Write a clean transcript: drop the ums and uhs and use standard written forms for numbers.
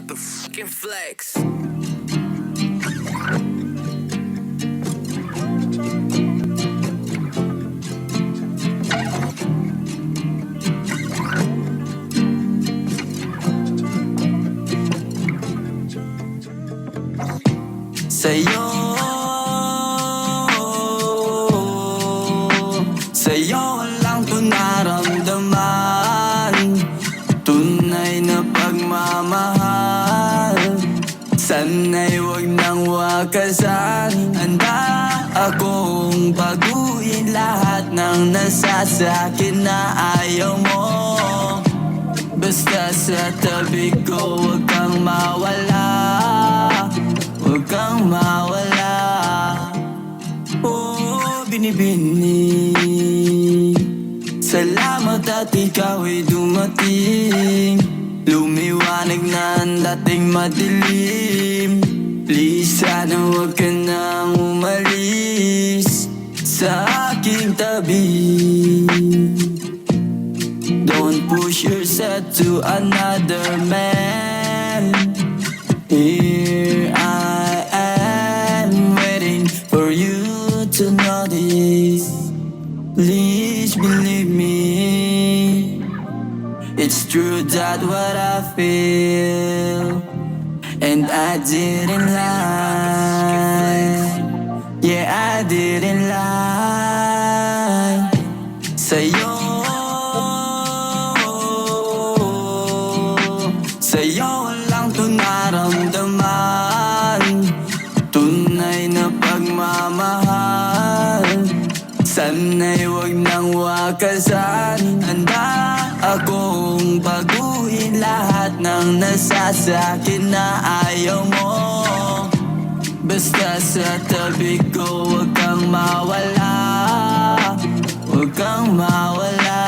the fucking flex. Sa'yo, sa'yo lang to naramdaman, tunay na pagmamahal. Sana'y huwag nang wakasan. Handa akong baguhin lahat ng nasa sa'kin na ayaw mo. Basta sa tabi ko huwag kang mawala, huwag kang mawala. Oh, binibini, salamat at ikaw ay dumating. Lumiwanag na ang dating madilim. Please, sana huwag ka nang umalis sa aking tabi. Don't push yourself to another man. Here I am waiting for you to notice. Please believe me, it's true that what I feel, and I didn't lie. Yeah, I didn't lie. Sa'yo, sa'yo lang to naramdaman, tunay na pagmamahal. Sana'y huwag nang wakasan. Handa akong baguhin lahat ng nasa sa'kin na ayaw mo. Basta sa tabi ko huwag kang mawala, huwag kang mawala.